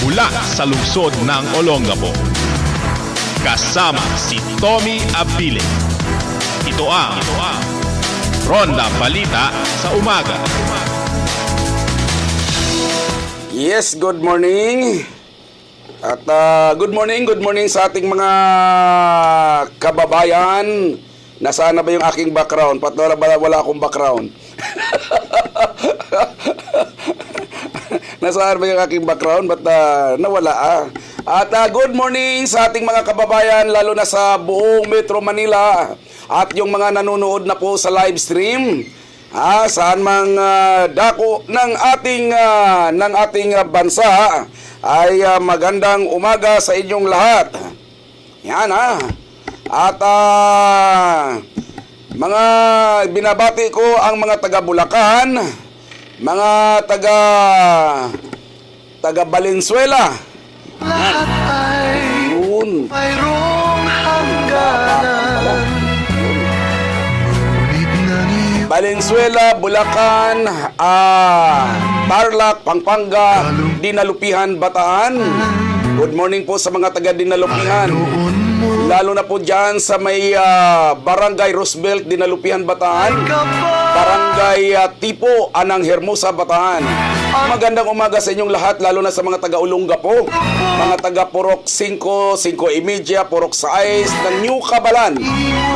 mula sa lungsod ng Olongapo. Kasama si Tommy Abiling. Ito ang Ronda Balita sa Umaga. Yes, good morning. At good morning sa ating mga kababayan. Nasaan na ba yung aking background? Wala akong background. Nasaan ba yung aking background? Ba't nawala At good morning sa ating mga kababayan, lalo na sa buong Metro Manila at yung mga nanonood na po sa live stream. Saan mang dako ng ating bansa ay magandang umaga sa inyong lahat. Yan At mga binabati ko ang mga taga Bulacan, mga taga Valenzuela. Lahat ay mayroong hangganan. Valenzuela, Bulacan, Tarlac, Pampanga, Dinalupihan, Bataan. Good morning po sa mga taga Dinalupihan. Lalo na po dyan sa may Barangay Roosevelt, Dinalupihan, Bataan. Barangay Tipo, Anang Hermosa, Bataan. Magandang umaga sa inyong lahat, lalo na sa mga taga-Olongapo, mga taga-Purok 5, 5 Purok 6, ng New Cabalan,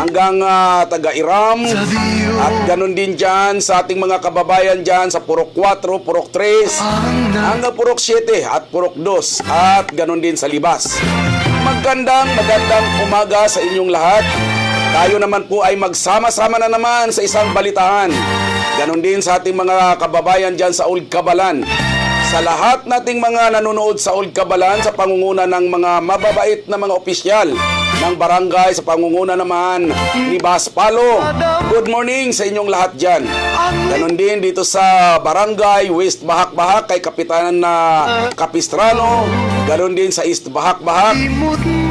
hanggang taga-Iram, at ganun din dyan sa ating mga kababayan dyan sa Purok 4, Purok 3, hanggang Purok 7 at Purok 2, at ganun din sa Libas. Magandang umaga sa inyong lahat. Tayo naman po ay magsama-sama na naman sa isang balitahan. Ganon din sa ating mga kababayan dyan sa Old Cabalan. Sa lahat nating mga nanonood sa Old Cabalan, sa pangunguna ng mga mababait na mga opisyal ng barangay, sa pangunguna naman ni Bas Palo. Good morning sa inyong lahat dyan. Ganon din dito sa barangay West Bahak-Bahak kay Kapitanan na Capistrano. Ganon din sa East Bahak-Bahak,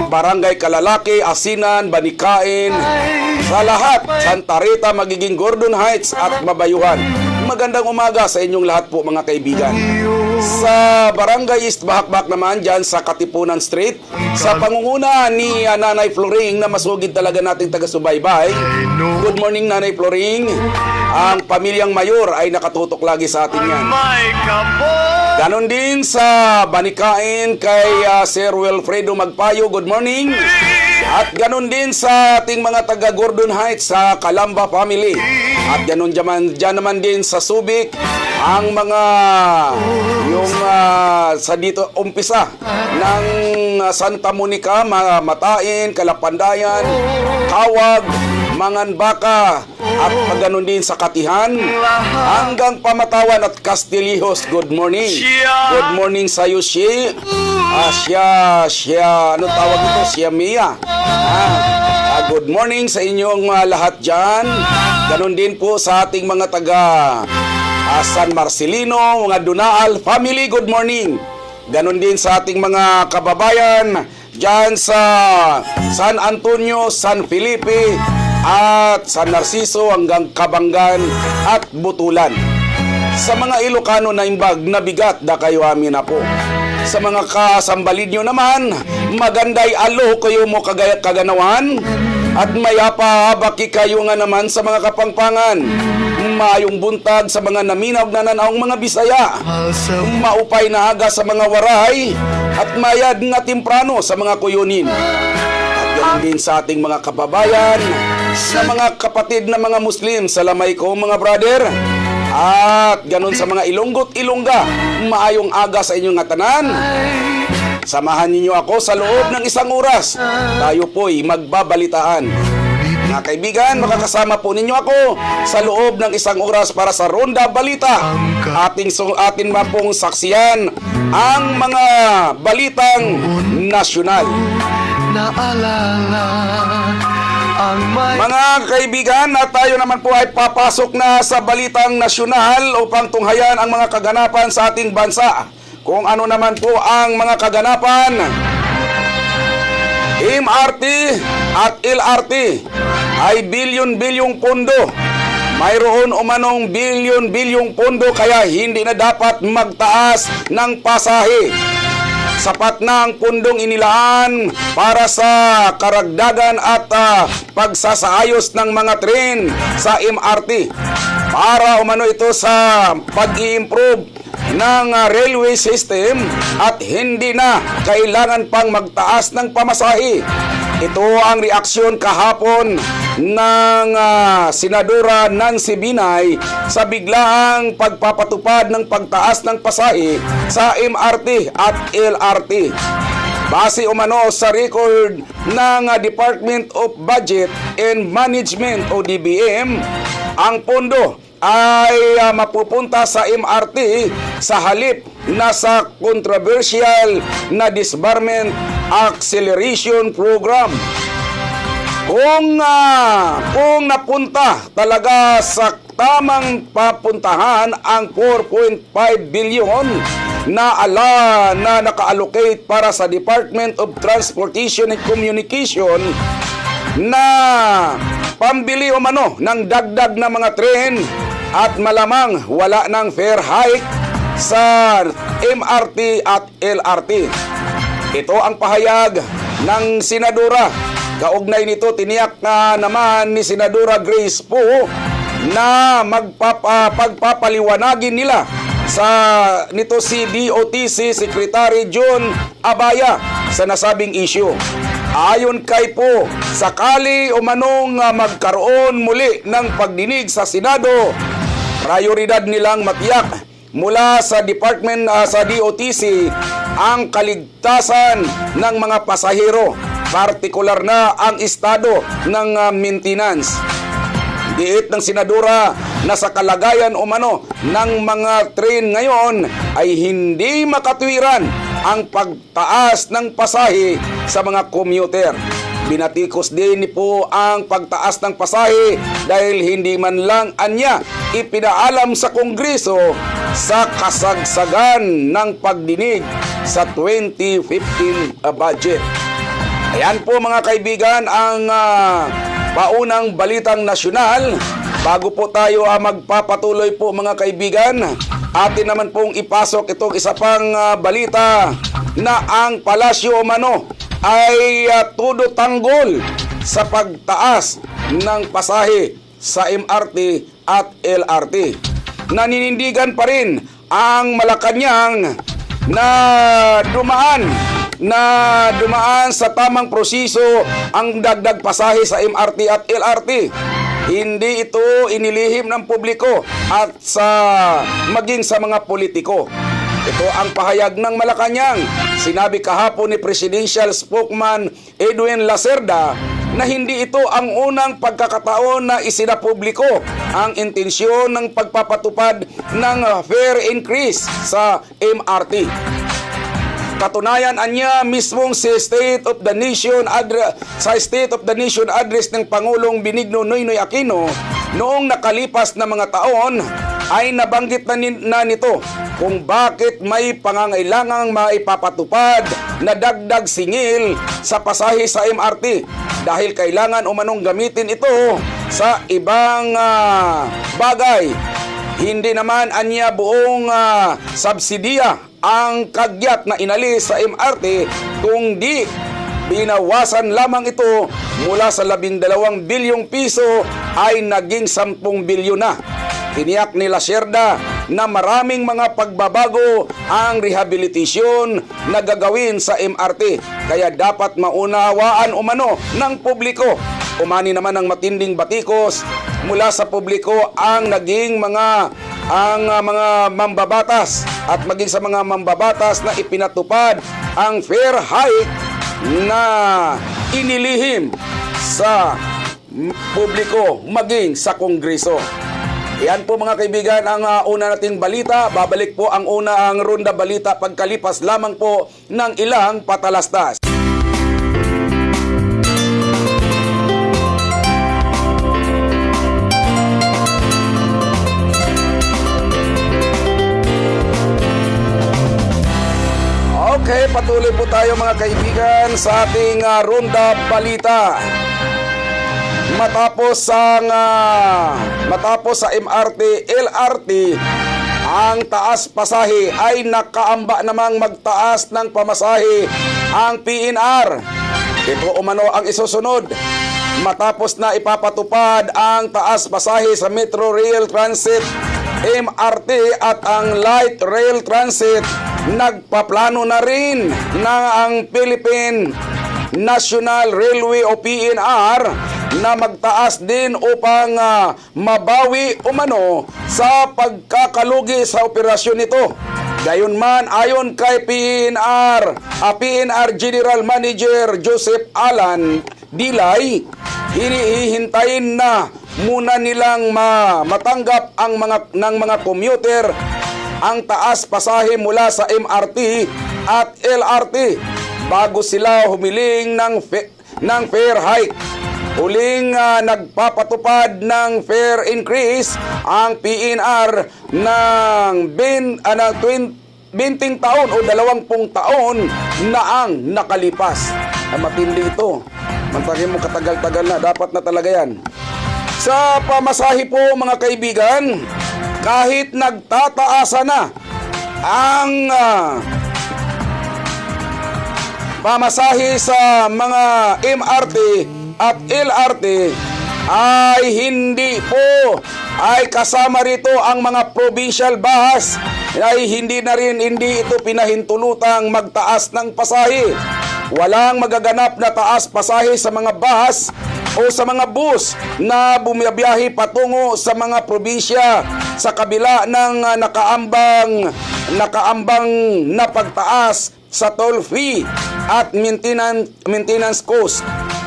Barangay Kalalaki, Asinan, Banikain, sa lahat, Santa Rita, magiging Gordon Heights at Mabayuhan. Magandang umaga sa inyong lahat po mga kaibigan. Sa Barangay East Bahak-Bahak naman, dyan sa Katipunan Street, sa pangunguna ni Nanay Floring na masugid talaga nating taga-subaybay. Good morning Nanay Floring. Ang pamilyang mayor ay nakatutok lagi sa atin yan. Ganon din sa Banikain kay Sir Wilfredo Magpayo, good morning. At ganon din sa ating mga taga Gordon Heights sa Calamba family. At ganon dyan naman din sa Subic, ang mga yung sa dito umpisa ng Santa Monica, Matain, Kalapandayan, Kawag, Manganbaka, at ganon din sa Katihan hanggang Pamatawan at Castillejos. Good morning. Good morning sa iyo, ano tawag ito? Siya Mia. Good morning sa inyong lahat dyan. Ganon din po sa ating mga taga San Marcelino, mga Dunaal family, good morning. Ganon din sa ating mga kababayan dyan sa San Antonio, San Felipe, at San Narciso hanggang Kabangan at Butulan. Sa mga Ilocano na imbag na bigat da kayo amin na po. Sa mga kasambalid nyo naman, maganday alo kayo mo kaganawan, at mayapa baki kayo nga naman sa mga kapangpangan. Mayong buntag sa mga naminaw na nanaong mga Bisaya. Maupay na aga sa mga waray, at mayad nga timprano sa mga kuyunin. At ganun din sa ating mga kababayan, sa mga kapatid na mga Muslim, salamay ko mga brother. At ganun sa mga Ilonggot Ilongga, maayong aga sa inyong tanan. Samahan ninyo ako sa loob ng 1 oras. Tayo po'y magbabalitaan. Mga kaibigan, makakasama po ninyo ako sa loob ng 1 oras para sa Ronda Balita. Atin pong saksiyan ang mga balitang nasyonal. Mga kaibigan, tayo naman po ay papasok na sa balitang nasyonal upang tunghayan ang mga kaganapan sa ating bansa. Kung ano naman po ang mga kaganapan, MRT at LRT ay bilyon-bilyong pondo. Mayroon umanong bilyon-bilyong pondo kaya hindi na dapat magtaas ng pasahe. sapat na ang pundong inilaan para sa karagdagan at pagsasaayos ng mga tren sa MRT. Para umano ito sa pag-i-improve ng railway system at hindi na kailangan pang magtaas ng pamasahe. Ito ang reaksyon kahapon ng Senadora Nancy Binay sa biglaang pagpapatupad ng pagtaas ng pasahe sa MRT at LRT. Base umano sa record ng Department of Budget and Management o DBM, ang pondo ay mapupunta sa MRT sa halip na sa controversial na Disbursement Acceleration Program. Kung napunta talaga sa tamang papuntahan ang 4.5 billion na naka-allocate para sa Department of Transportation and Communication na pambili umano ng dagdag na mga tren at malamang wala ng fare hike sa MRT at LRT. Ito ang pahayag ng Senadora. Kaugnay nito, tiniyak na naman ni Senadora Grace Poe na pagpapaliwanagin nila nito si DOTC Secretary John Abaya sa nasabing issue. Ayon kay Poe, sakali umanong magkaroon muli ng pagdinig sa Senado, prioridad nilang matiyak mula sa department sa DOTC ang kaligtasan ng mga pasahero, partikular na ang estado ng maintenance. Diit ng Senadora na sa kalagayan umano ng mga tren ngayon ay hindi makatwiran ang pagtaas ng pasahe sa mga commuter. Binatikos din po ang pagtaas ng pasahe dahil hindi man lang anya ipinaalam sa Kongreso sa kasagsagan ng pagdinig sa 2015 budget. Ayan po mga kaibigan ang paunang balitang nasyonal. Bago po tayo magpapatuloy po mga kaibigan, atin naman pong ipasok itong isa pang balita na ang palasyo umano ay todo tanggol sa pagtaas ng pasahe sa MRT at LRT. Naninindigan pa rin ang Malacanang na dumaan sa tamang proseso ang dagdag pasahe sa MRT at LRT. Hindi ito inilihim ng publiko at maging sa mga politiko. Ito ang pahayag ng Malacanang. Sinabi kahapon ni Presidential Spokesman Edwin Lacerda na hindi ito ang unang pagkakataon na isinapubliko ang intensyon ng pagpapatupad ng fare increase sa MRT. Katunayan anya mismong sa State of the Nation Address ng Pangulong Benigno Noynoy Aquino noong nakalipas na mga taon ay nabanggit na nito kung bakit may pangangailangang maipapatupad na dagdag singil sa pasahe sa MRT dahil kailangan umanong gamitin ito sa ibang bagay. Hindi naman anya buong subsidiya ang kagyat na inalis sa MRT kung di binawasan lamang ito mula sa 12 bilyong piso ay naging 10 bilyon na. Tiniyak ni Lacerda na maraming mga pagbabago ang rehabilitasyon na gagawin sa MRT kaya dapat maunawaan umano ng publiko. Umani naman ang matinding batikos mula sa publiko ang naging mga mambabatas at maging sa mga mambabatas na ipinatupad ang fare hike na inilihim sa publiko maging sa Kongreso. Yan po mga kaibigan ang una nating balita. Babalik po ang ronda balita pagkalipas lamang po ng ilang patalastas. Okay, patuloy po tayo mga kaibigan sa ating ronda balita. Matapos sa MRT, LRT ang taas pasahe ay nakaamba namang magtaas ng pamasahe ang PNR. Ito umano ang isusunod. Matapos na ipapatupad ang taas pasahe sa Metro Rail Transit, MRT at ang Light Rail Transit, nagpaplano na rin na ang Philippine National Railway o PNR na magtaas din upang mabawi umano sa pagkakalugi sa operasyon nito. Gayunman, ayon kay PNR General Manager Joseph Alan Dilay, hinihintayin na muna nilang matanggap ng mga commuter ang taas pasahe mula sa MRT at LRT bago sila humiling ng fare hike. Huling nagpapatupad ng fare increase ang PNR ng 20 taon o 20 taon na ang nakalipas. Matindi ito. Mantagin mo katagal-tagal na. Dapat na talaga yan. Sa pamasahe po mga kaibigan, kahit nagtataasa na ang pamasahe sa mga MRT at LRT, ay hindi po ay kasama rito ang mga provincial bus, ay hindi ito pinahintulutang magtaas ng pasahe. Walang magaganap na taas pasahe sa mga bus o sa mga bus na bumiyabiyahe patungo sa mga probinsya sa kabila ng nakaambang na pagtaas sa toll fee at maintenance cost.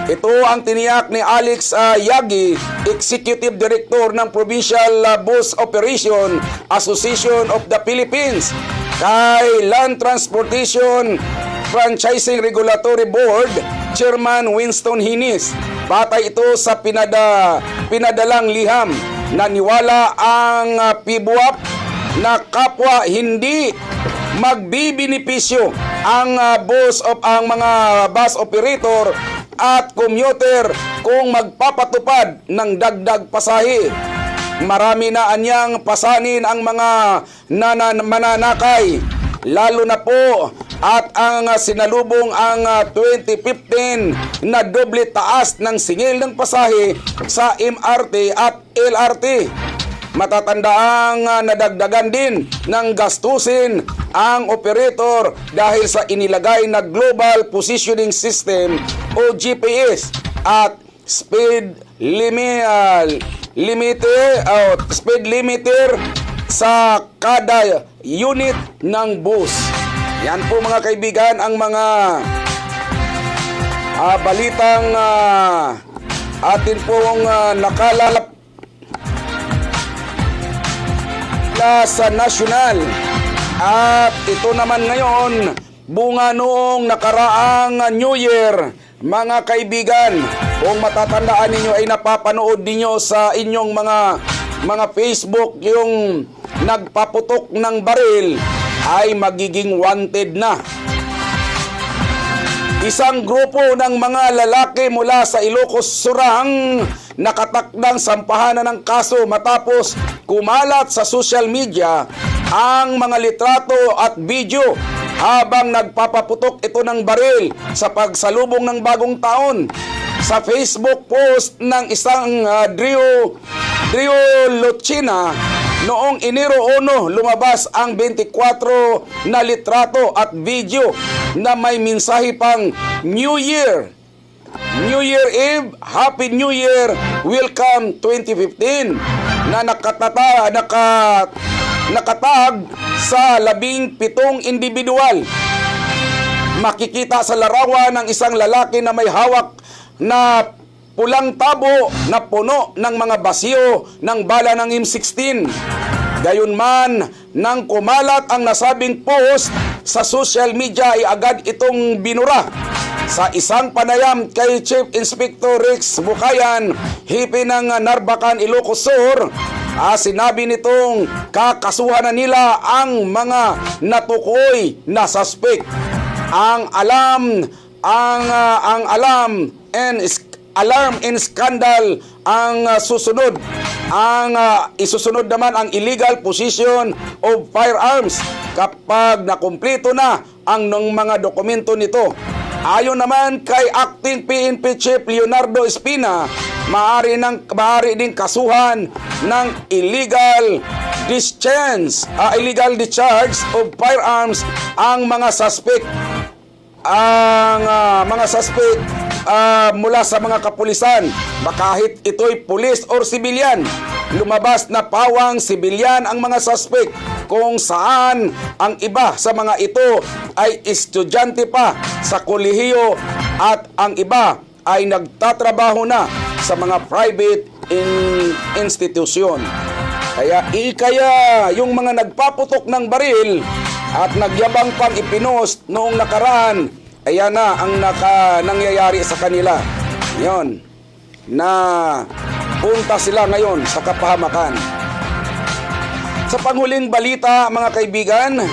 Ito ang tiniyak ni Alex Yagi, Executive Director ng Provincial Bus Operation Association of the Philippines, kay Land Transportation Franchising Regulatory Board Chairman Winston Hinis. Batay ito sa pinadalang liham. Naniwala ang PBUAP na kapwa hindi magbibinipisyo ang mga bus operator at commuter kung magpapatupad ng dagdag pasahe. Marami na anyang pasanin ang mga mananakay, lalo na po at ang sinalubong ang 2015 na doble taas ng singil ng pasahe sa MRT at LRT. Matatandaang nadagdagan din ng gastusin ang operator dahil sa inilagay na Global Positioning System o GPS at speed limiter sa kada unit ng bus. Yan po mga kaibigan ang mga balitang atin pong nakalalap sa nasyonal. At ito naman ngayon, bunga noong nakaraang New Year. Mga kaibigan, kung matatandaan ninyo ay napapanood ninyo sa inyong mga Facebook yung nagpaputok ng baril ay magiging wanted na. Isang grupo ng mga lalaki mula sa Ilocos Surang nakatakdang sampahan na ng kaso matapos kumalat sa social media ang mga litrato at video habang nagpapaputok ito ng baril sa pagsalubong ng bagong taon. Sa Facebook post ng isang Drio Lucina noong Enero 1, lumabas ang 24 na litrato at video na may mensahe pang New Year Eve, Happy New Year, Welcome 2015 na nakatag sa 17 individual. Makikita sa larawan ng isang lalaki na may hawak na pulang tabo na puno ng mga basyo ng bala ng M16. Gayunman, nang kumalat ang nasabing post sa social media ay agad itong binura. Sa isang panayam kay Chief Inspector Rex Bukayan, hipi ng Narbacan, Ilocos Sur, sinabi nitong kakasuhan na nila ang mga natukoy na suspect. Ang alarm and scandal ang susunod. Ang isusunod naman ang illegal possession of firearms kapag nakumpleto na ang mga dokumento nito. Ayon naman kay Acting PNP Chief Leonardo Espina, maaari ding kasuhan ng illegal discharge of firearms ang mga suspect. Mula sa mga kapulisan, kahit ito'y pulis or sibilyan. Lumabas na pawang sibilyan ang mga suspect, kung saan ang iba sa mga ito ay estudyante pa sa kolehiyo at ang iba ay nagtatrabaho na sa mga private institusyon. Kaya yung mga nagpaputok ng baril at nagyabang pang ipinost noong nakaraan, ayan na ang nangyayari sa kanila. Yon, na punta sila ngayon sa kapahamakan. Sa panghuling balita, mga kaibigan,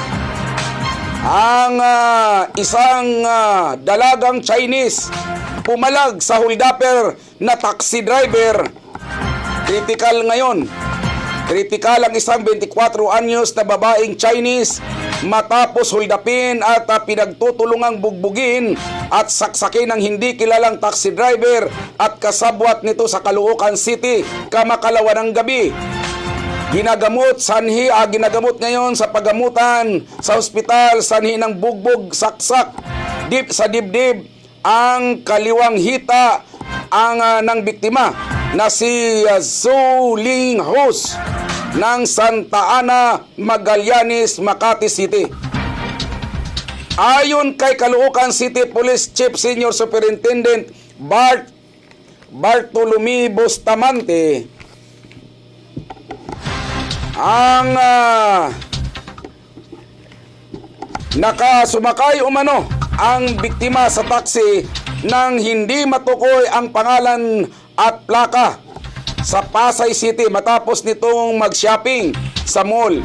ang isang dalagang Chinese pumalag sa holdupper na taxi driver. Critical ngayon. Critical ang isang 24 anyos na babaeng Chinese matapos holdupin at pinagtutulungang bugbugin at saksakin ng hindi kilalang taxi driver at kasabwat nito sa Caloocan City kamakalawa ng gabi. Ginagamot ngayon sa paggamutan sa ospital sanhi ng bugbog saksak sa dibdib ang kaliwang hita ng biktima na si Zhou Ling Hus ng Santa Ana, Magallanes, Makati City. Ayon kay Caloocan City Police Chief Senior Superintendent Bartolome Bustamante, ang nakasumakay umano ang biktima sa taxi nang hindi matukoy ang pangalan at plaka sa Pasay City matapos nitong mag-shopping sa Mall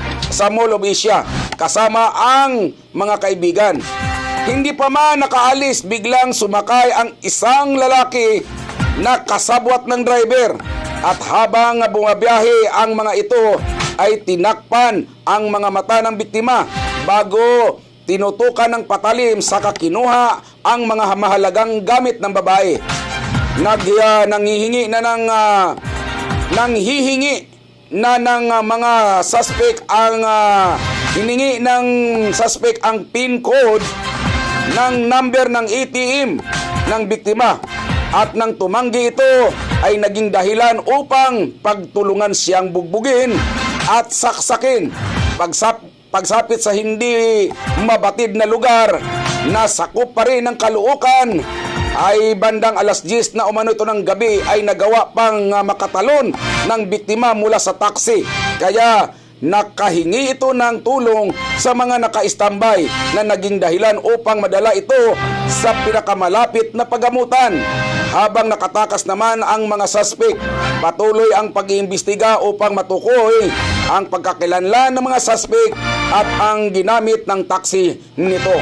of Asia kasama ang mga kaibigan. Hindi pa man nakaalis, biglang sumakay ang isang lalaki na kasabwat ng driver at habang bumabiyahe ang mga ito ay tinakpan ang mga mata ng biktima bago tinutukan ng patalim saka kinuha ang mga mahalagang gamit ng babae. Nanghihingi ng mga suspect hiningi ng suspect ang PIN code ng number ng ATM ng biktima at nang tumanggi ito ay naging dahilan upang pagtulungan siyang bugbugin at saksakin. Pagsapit sa hindi mabatid na lugar na sakop pa rin ng Caloocan ay bandang alas 10 na umano ito ng gabi ay nagawa pang makatalon ng biktima mula sa taxi. Kaya nakahingi ito ng tulong sa mga naka-standby na naging dahilan upang madala ito sa pinakamalapit na paggamutan. Habang nakatakas naman ang mga suspect, patuloy ang pag-iimbestiga upang matukoy ang pagkakilanlan ng mga suspect at ang ginamit ng taxi nito.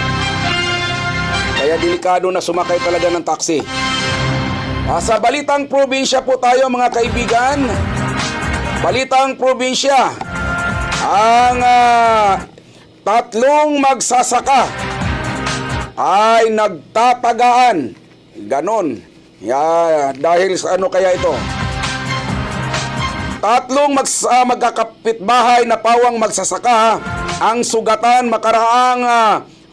Kaya delikado na sumakay talaga ng taxi. Sa balitang probinsya po tayo, mga kaibigan. Balitang probinsya. Ang tatlong magsasaka ay nagtatagaan. Ganon. Dahil sa ano kaya ito? Tatlong magkakapitbahay na pawang magsasaka ang sugatan makaraang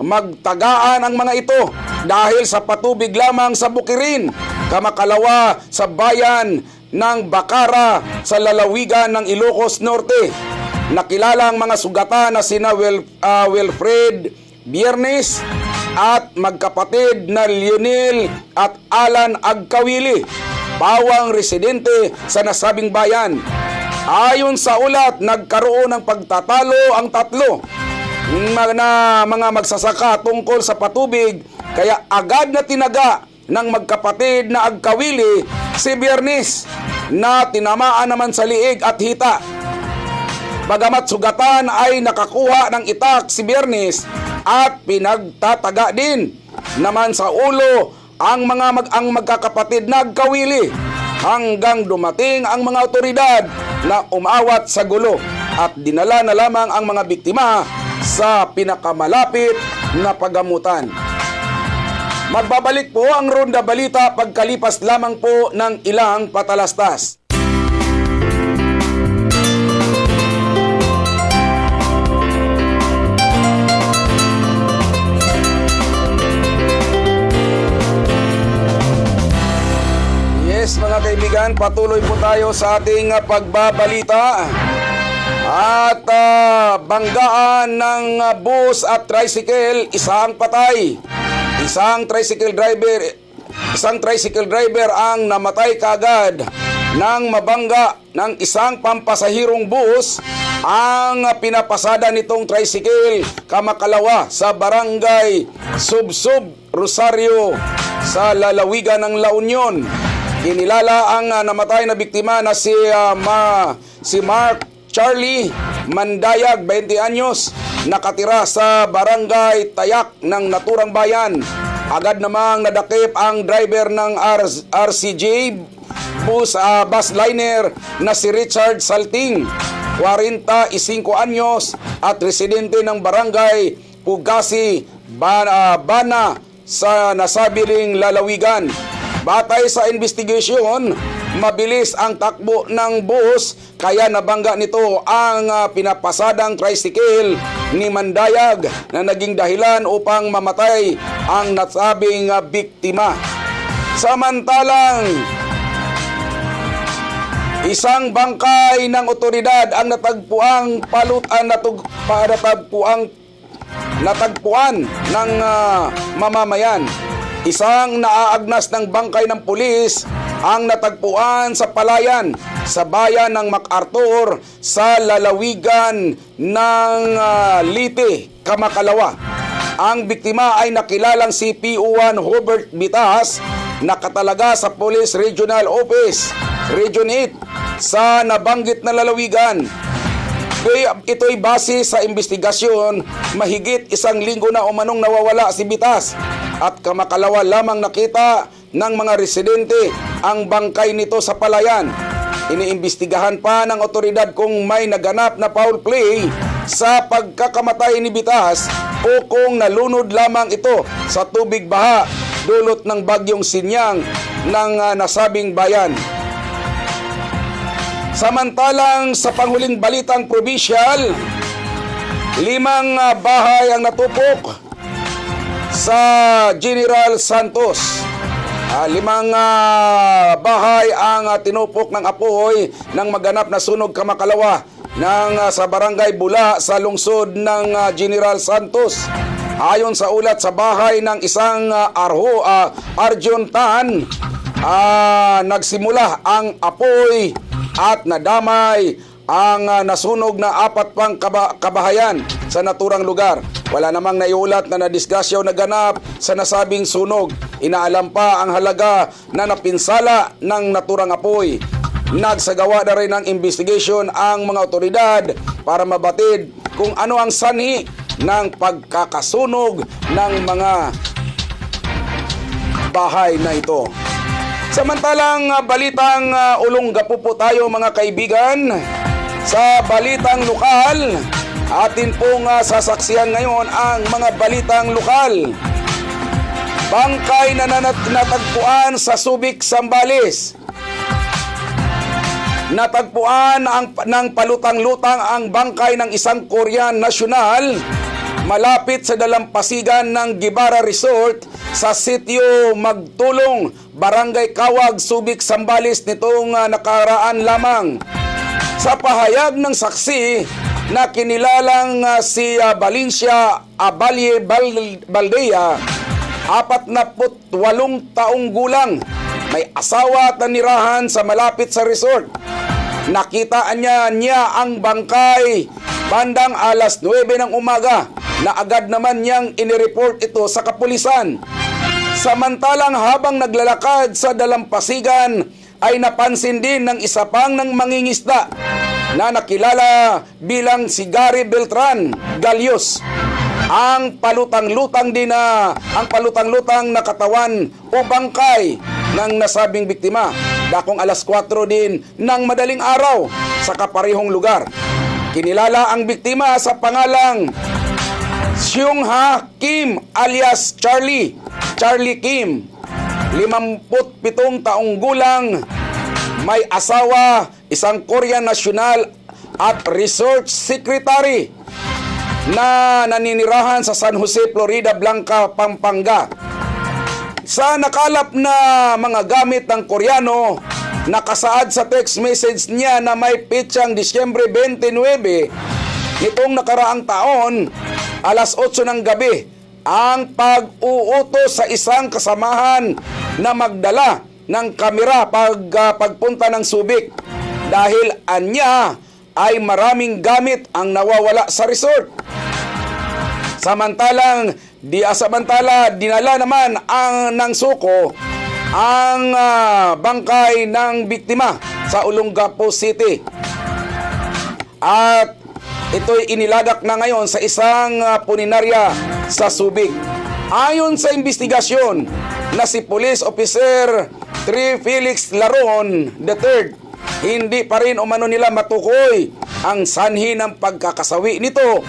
magtagaan ang mga ito dahil sa patubig lamang sa bukirin kamakalawa sa bayan ng Bacara sa lalawigan ng Ilocos Norte. Nakilala ang mga sugatan na sina Wilfred Biernes at magkapatid na Lionel at Alan Agkawili, pawang residente sa nasabing bayan. Ayon sa ulat, nagkaroon ng pagtatalo ang tatlo na mga magsasaka tungkol sa patubig, kaya agad na tinaga ng magkapatid na Agkawili si Biernes na tinamaan naman sa liig at hita. Bagamat sugatan ay nakakuha ng itak si Biernes at pinagtataga din naman sa ulo ang magkakapatid na Agkawili. hanggang dumating ang mga otoridad na umawat sa gulo at dinala na lamang ang mga biktima sa pinakamalapit na paggamutan. Magbabalik po ang Ronda Balita pagkalipas lamang po ng ilang patalastas. Yes, mga kaibigan, patuloy po tayo sa ating pagbabalita. At banggaan ng bus at tricycle, isang patay. Isang tricycle driver ang namatay kaagad nang mabangga ng isang pampasahirong bus ang pinapasada nitong tricycle Kamakalawa sa barangay Subsub, Rosario sa lalawigan ng La Union. Kinilala ang namatay na biktima na si Mark Charlie Mandayag, 20 anyos, nakatira sa barangay Tayak ng naturang bayan. Agad namang nadakip ang driver ng RCJ bus liner na si Richard Salting, 45 anyos at residente ng barangay Pugasi, Bana sa nasabiling lalawigan. Batay sa investigasyon, mabilis ang takbo ng bus kaya nabangga nito ang pinapasadang tricycle ni Mandayag na naging dahilan upang mamatay ang nasabing biktima. Samantalang, isang bangkay ng otoridad ang natagpuan ng mamamayan. Isang naaagnas ng bangkay ng pulis ang natagpuan sa palayan sa bayan ng MacArthur sa lalawigan ng Leyte, Kamakalawa. Ang biktima ay nakilalang si PO1 Hubert Bitas, nakatalaga sa Police Regional Office, Region 8 sa nabanggit na lalawigan. Ito'y base sa investigasyon, mahigit 1 linggo na umanong nawawala si Bitas at Kamakalawa lamang nakita ng mga residente ang bangkay nito sa palayan. Iniimbestigahan pa ng otoridad kung may naganap na foul play sa pagkakamatay ni Bitas o kung nalunod lamang ito sa tubig baha dulot ng bagyong Sinyang ng nasabing bayan. Samantalang sa panghuling balitang provincial, 5 bahay ang natupok sa General Santos. 5 bahay ang tinupok ng apoy ng maganap na sunog Kamakalawa sa barangay Bula sa lungsod ng General Santos. Ayon sa ulat sa bahay ng isang Arjun Tan, nagsimula ang apoy at nadamay ang nasunog na 4 pang kabahayan sa naturang lugar. Wala namang naiulat na nadisgrasya o naganap sa nasabing sunog. Inaalam pa ang halaga na napinsala ng naturang apoy. Nagsagawa na rin ng investigation ang mga otoridad para mabatid kung ano ang sanhi ng pagkakasunog ng mga bahay na ito. Samantalang balitang Olongapo po tayo mga kaibigan. Sa balitang lokal, atin pong sasaksihan ngayon ang mga balitang lokal. Bangkay na natagpuan sa Subic, Zambales. Natagpuan ng palutang-lutang ang bangkay ng isang Korean nasyonal malapit sa dalampasigan ng Gibara Resort sa sitio Magtulong, Barangay Kawag, Subic, Zambales nitong nakaraan lamang. Sa pahayag ng saksi na kinilalang si Valencia Abalye Baldea, 48 taong gulang, may asawa at nanirahan sa malapit sa resort. Nakitaan niya ang bangkay bandang alas 9 ng umaga na agad naman niyang inireport ito sa kapulisan. Samantalang habang naglalakad sa dalampasigan ay napansin din ng isa pang ng mangingisda na nakilala bilang si Gary Beltran Galios. Ang palutang-lutang na katawan o bangkay ng nasabing biktima. dakong alas 4 din ng madaling araw sa kaparehong lugar. Kinilala ang biktima sa pangalang Seung-ha Kim alias Charlie Kim, 57 taong gulang, may asawa, isang Korean national at research secretary na naninirahan sa San Jose, Florida Blanca, Pampanga. Sa nakalap na mga gamit ng Koreano, nakasaad sa text message niya na may pitsang Disyembre 29 nitong nakaraang taon, alas 8 ng gabi, ang pag-uutos sa isang kasamahan na magdala ng kamera pagpunta ng Subic dahil anya ay maraming gamit ang nawawala sa resort. Samantala dinala naman ng suko ang bangkay ng biktima sa Olongapo City. At ito'y inilagak na ngayon sa isang puninarya sa Subic. Ayon sa investigasyon na si Police Officer Tri Felix Laron III, hindi pa rin umano nila matukoy ang sanhi ng pagkakasawi nito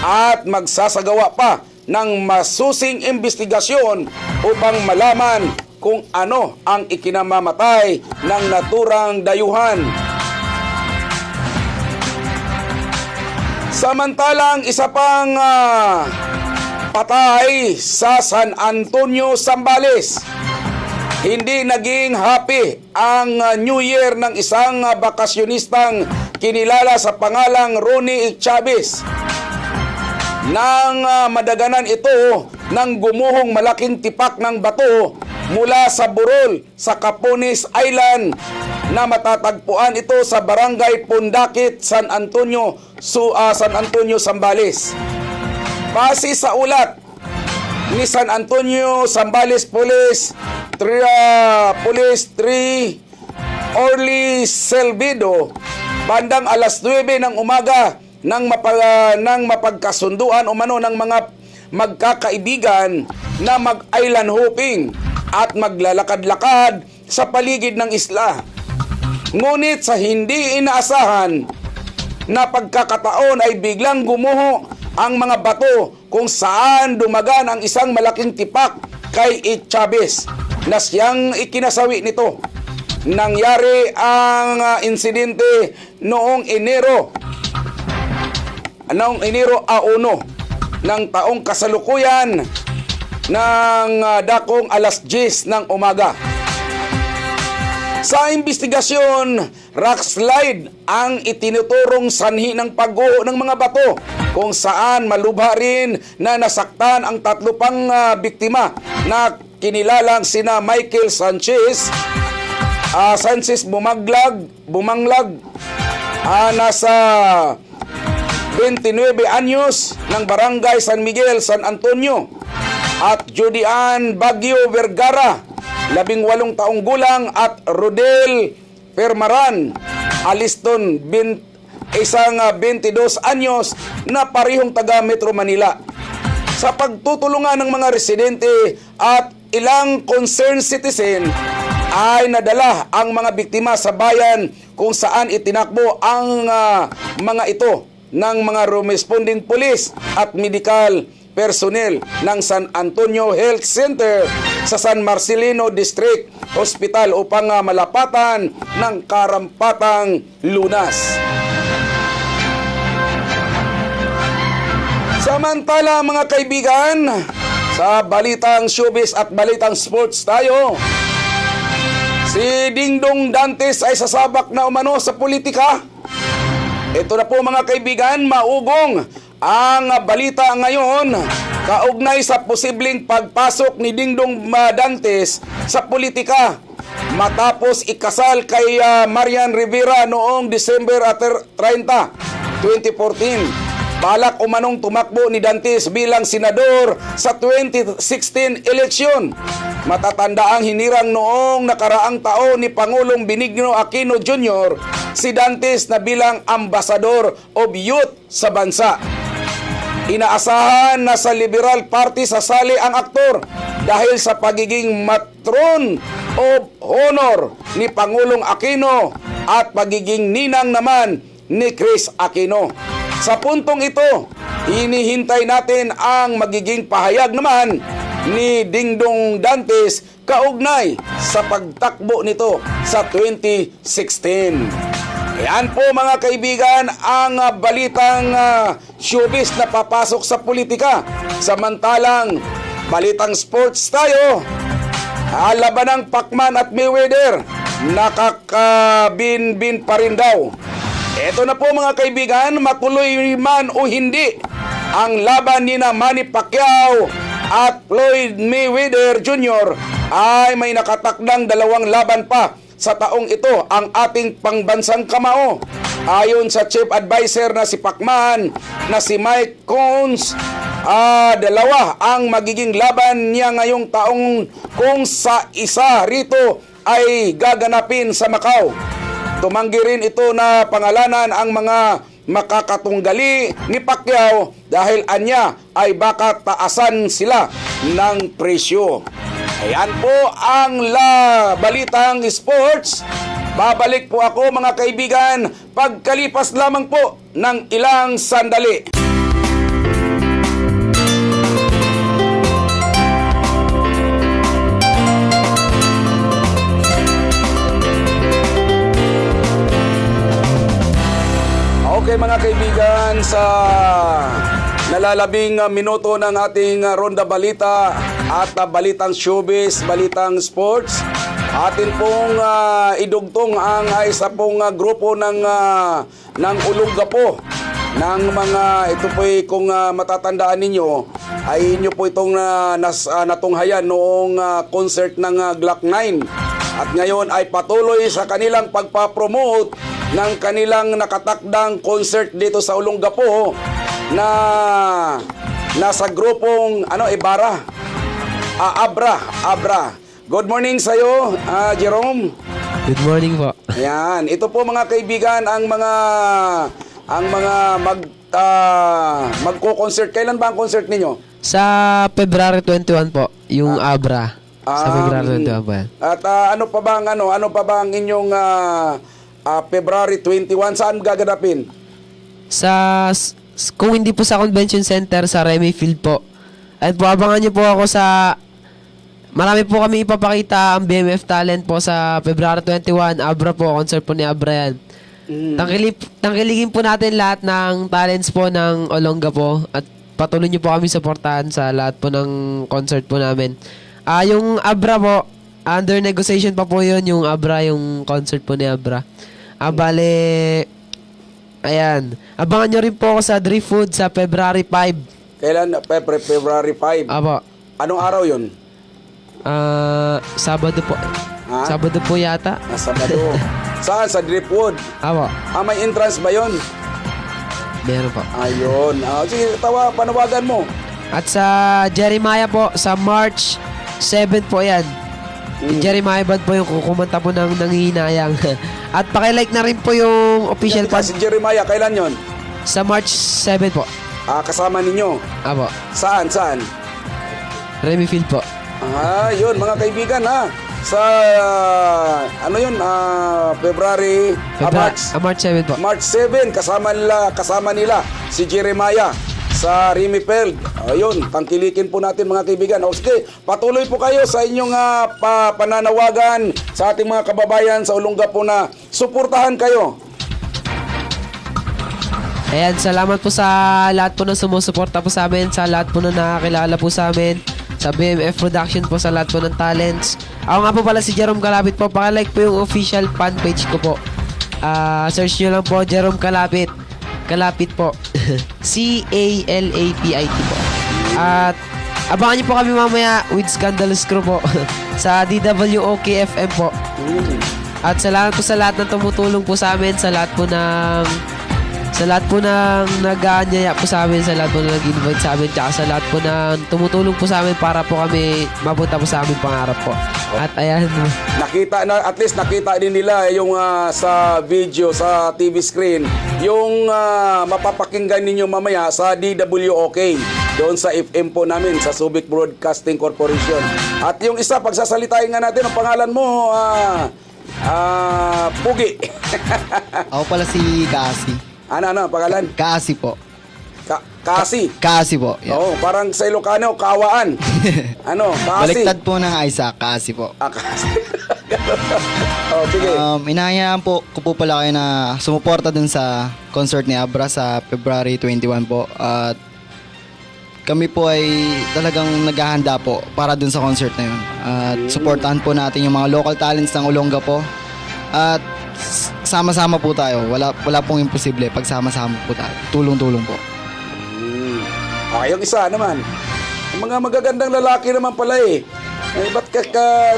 at magsasagawa pa ng masusing investigasyon upang malaman kung ano ang ikinamamatay ng naturang dayuhan. Samantalang isa pang patay sa San Antonio, Zambales. Hindi naging happy ang New Year ng isang bakasyonistang kinilala sa pangalang Ronnie Chavez. Nang madaganan ito ng gumuhong malaking tipak ng bato mula sa burol sa Capones Island na matatagpuan ito sa Barangay Pundakit, San Antonio, Zambales. Base sa ulat ni San Antonio, Zambales Police 3 Orly Selvido, bandang alas 9 ng umaga nang mapagkasunduan umano ng mga magkakaibigan na mag-island hopping at maglalakad-lakad sa paligid ng isla. Ngunit sa hindi inaasahan na pagkakataon ay biglang gumuho ang mga bato kung saan dumagan ang isang malaking tipak kay Chavez na siyang ikinasawi nito. Nangyari ang insidente noong Enero 1 ng taong kasalukuyan ng dakong alas 10 ng umaga. Sa investigasyon, rock slide ang itinuturong sanhi ng pagguho ng mga bato kung saan malubha rin na nasaktan ang 3 pang biktima na kinilalang sina Michael Sanchez Bumanglag, nasa 29 anyos ng Barangay San Miguel, San Antonio, at Judy Ann Baguio Vergara, 18 taong gulang, at Rodel Permaran Aliston, isang 22 anyos na parehong taga Metro Manila. Sa pagtutulungan ng mga residente at ilang concerned citizen, ay nadala ang mga biktima sa bayan kung saan itinakbo ang mga ito ng mga responding police at medical personnel ng San Antonio Health Center sa San Marcelino District Hospital upang malapatan ng karampatang lunas. Samantala mga kaibigan, sa balitang showbiz at balitang sports tayo, si Dingdong Dantes ay sasabak na umano sa politika. Ito na po mga kaibigan, maugong ang balita ngayon kaugnay sa posibleng pagpasok ni Dingdong Dantes sa politika matapos ikasal kay Marian Rivera noong December 30, 2014. Balak umanong tumakbo ni Dantes bilang senador sa 2016 eleksyon. Matatanda ang hinirang noong nakaraang taon ni Pangulong Benigno Aquino Jr. si Dantes na bilang Ambassador of Youth sa bansa. Inaasahan na sa Liberal Party sasali ang aktor dahil sa pagiging matron of Honor ni Pangulong Aquino at pagiging ninang naman ni Chris Aquino. Sa puntong ito, hinihintay natin ang magiging pahayag naman ni Dingdong Dantes kaugnay sa pagtakbo nito sa 2016. Ayan po mga kaibigan ang balitang showbiz na papasok sa politika. Samantalang balitang sports tayo. Laban ng Pacman at Mayweather, nakakabinbin pa rin daw. Ito na po mga kaibigan, matuloy man o hindi ang laban ni Manny Pacquiao at Floyd Mayweather Jr. ay may nakatakdang 2 laban pa sa taong ito ang ating pangbansang kamao. Ayon sa chief advisor na si Pacman na si Mike Coons, 2 ang magiging laban niya ngayong taong kung sa isa rito ay gaganapin sa Macau. Tumanggi rin ito na pangalanan ang mga makakatunggali ni Pacquiao dahil anya ay baka taasan sila ng presyo. Ayan po ang balitang sports. Babalik po ako mga kaibigan pagkalipas lamang po ng ilang sandali. Okay mga kaibigan, sa nalalabing minuto ng ating Ronda Balita at balitang showbiz, balitang sports, atin pong idugtong ang isa pong grupo ng Olongapo ng mga, ito po kung matatandaan ninyo, ay inyo po itong natunghayan noong concert ng Glock 9. At ngayon ay patuloy sa kanilang pagpapromote ng kanilang nakatakdang concert dito sa Olongapo na nasa grupong Ibarra, Abra. Good morning sa iyo, Jerome. Good morning po. Ayan, ito po mga kaibigan ang mga magko-concert. Kailan ba ang concert ninyo? Sa February 21 po, yung Abra. Sa February 21 po yan. At ano pa ba ang inyong February 21 saan gaganapin? Kung hindi po sa Convention Center, sa Remy Field po. At po, abangan niyo po ako sa... Marami po kami ipapakita ang BMF talent po sa February 21. Abra po, concert po ni Abra yan. Tangkiligin po natin lahat ng talents po ng Olongapo at patuloy niyo po kami supportahan sa lahat po ng concert po namin. Yung Abra po, under negotiation pa po yun, yung Abra, yung concert po ni Abra. Bale, ayan. Abangan nyo rin po ako sa Drift Food sa February 5. Kailan? February 5. Apo. Anong araw yun? Sabado po. Ha? Sabado po yata. Sabado. Saan? Sa Driftwood? Apo. May entrance ba yun? Meron po. Ayun. Sige, panawagan mo. At sa Jeremiah po, sa March 7 po yan. Yung Jeremiah Band po yung kukumanta po ng nanghihinayang. At pakilike na rin po yung official fan. Si Jeremiah, kailan yon? Sa March 7 po. Kasama ninyo? Apo. Saan? Remy Field po. Yun mga kaibigan sa February, March 7 po. March 7 kasama nila si Jeremiah sa Remy Field. Ayun, tangkilikin po natin mga kaibigan. Okay, patuloy po kayo sa inyong pananawagan sa ating mga kababayan sa Olongapo na suportahan kayo. Ayan, salamat po sa lahat po na sumusuporta po sa amin, sa lahat po na nakakilala po sa amin, sa BMF Production po, sa lahat po ng talents. Ako nga po pala si Jerome Kalapit po. Pakilike po yung official fan page ko po. Search nyo lang po, Jerome Kalapit. Kalapit po. C-A-L-A-P-I-T po. At abangan nyo po kami mamaya with Scandalous Crew po sa DWOK-FM po. At salamat po sa lahat ng tumutulong po sa amin, sa lahat po ng nag-aanyaya po sa amin, sa lahat po na nag-invite sa amin, tsaka sa lahat po na tumutulong po sa amin para po kami mapunta po sa aming pangarap po. At ayan. At least nakita din nila yung sa video, sa TV screen, yung mapapakinggan ninyo mamaya sa DWOK. doon sa FM po namin, sa Subic Broadcasting Corporation. At yung isa, pagsasalitain nga natin, ang pangalan mo, Pugi. Ako pala si Kasi. Ano, pangalan? Kasi po. Kasi. Kasi po. Yeah. Oo, parang sa Ilocano, Kawaan. Kasi. Baliktad po ng Isaac. Kasi po. Kasi. Oh, sige. Inahayaan po ko po pala kayo na sumuporta dun sa concert ni Abra sa February 21 po. At kami po ay talagang naghahanda po para dun sa concert na yun. At supportahan po natin yung mga local talents ng Olongapo. At sama-sama po tayo. Wala pong imposible. Pagsama-sama po tayo. Tulong-tulong po. Yung isa naman. Ang mga magagandang lalaki naman pala eh. Ba't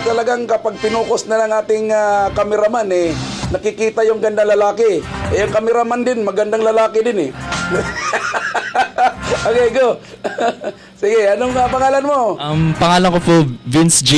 talagang kapag pinukos na ng ating cameraman nakikita yung ganda lalaki. Yung cameraman din, magandang lalaki din eh. Okay, go. Sige, anong pangalan mo? Pangalan ko po Vince G.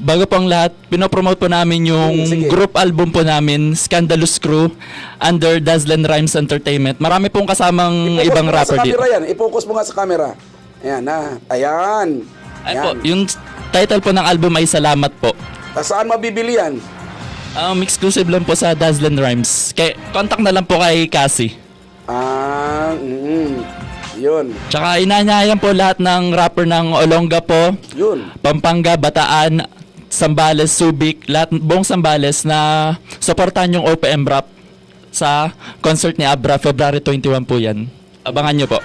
Bago po ang lahat, pinopromote po namin yung group album po namin, Scandalous Crew, under Dazzlen Rhymes Entertainment. Marami pong kasamang ibang rapper dito. I-focus mo nga sa camera. Ayan na. Ayan. Ay po, yung title po ng album ay Salamat po. Saan mabibili yan? Exclusive lang po sa Dazzlen Rhymes. Contact na lang po kay Cassie. Yun. Tsaka inanyayan po lahat ng rapper ng Olongapo, Yun. Pampanga, Bataan, Sambales, Subic, lahat buong Sambales na supportan yung OPM rap sa concert ni Abra, February 21 po yan. Abangan nyo po.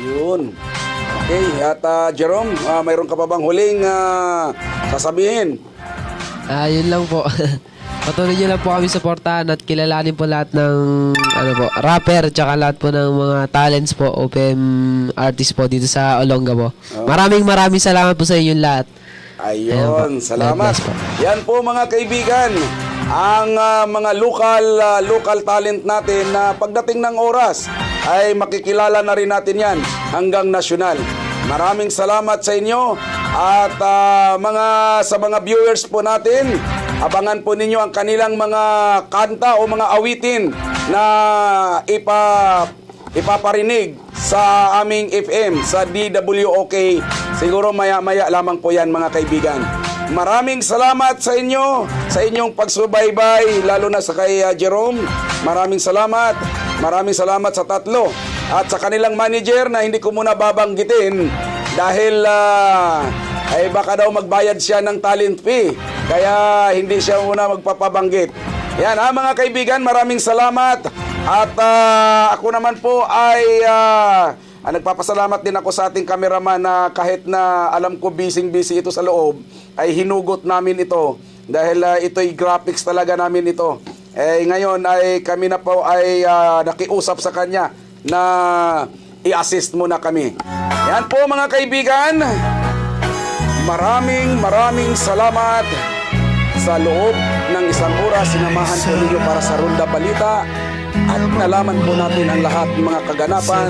Yun. Okay, at Jerome, mayroon ka pa bang huling sasabihin? Yun lang po. Patuloy nyo lang po kami supportahan at kilalanin po lahat ng rapper tsaka lahat po ng mga talents po, OPM artist po dito sa Olongapo. Maraming salamat po sa inyong lahat. Ayun, salamat. God bless po. Yan po mga kaibigan, ang mga local talent natin na pagdating ng oras ay makikilala na rin natin yan hanggang nasyonal. Maraming salamat sa inyo at sa mga viewers po natin, abangan po ninyo ang kanilang mga kanta o mga awitin na ipaparinig sa aming FM, sa DWOK. Siguro maya-maya lamang po yan mga kaibigan. Maraming salamat sa inyo, sa inyong pagsubaybay, lalo na sa kay Jerome. Maraming salamat. Maraming salamat sa tatlo. At sa kanilang manager na hindi ko muna babanggitin dahil ay baka daw magbayad siya ng talent fee. Kaya hindi siya muna magpapabanggit. Yan mga kaibigan, maraming salamat. At ako naman po ay nagpapasalamat din ako sa ating cameraman na kahit na alam ko busy ito sa loob, ay hinugot namin ito. Dahil ito'y graphics talaga namin ito. Ngayon ay kami na po ay nakiusap sa kanya na i-assist muna kami. Yan po mga kaibigan. Maraming salamat. Sa loob ng isang oras, sinamahan po ninyo para sa Ronda Balita at nalaman po natin ang lahat ng mga kaganapan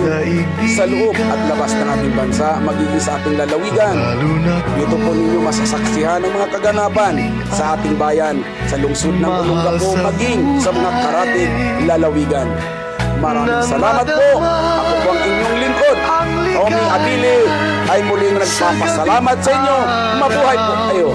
sa loob at labas ng ating bansa, magiging sa ating lalawigan. Dito po ninyo masasaksihan ang mga kaganapan sa ating bayan, sa lungsod ng Olongapo, maging sa mga karatig lalawigan. Maraming salamat po. Ako po ang inyong lingkod, Tommy Abile, ay muling nagpapasalamat sa inyo. Mabuhay po kayo.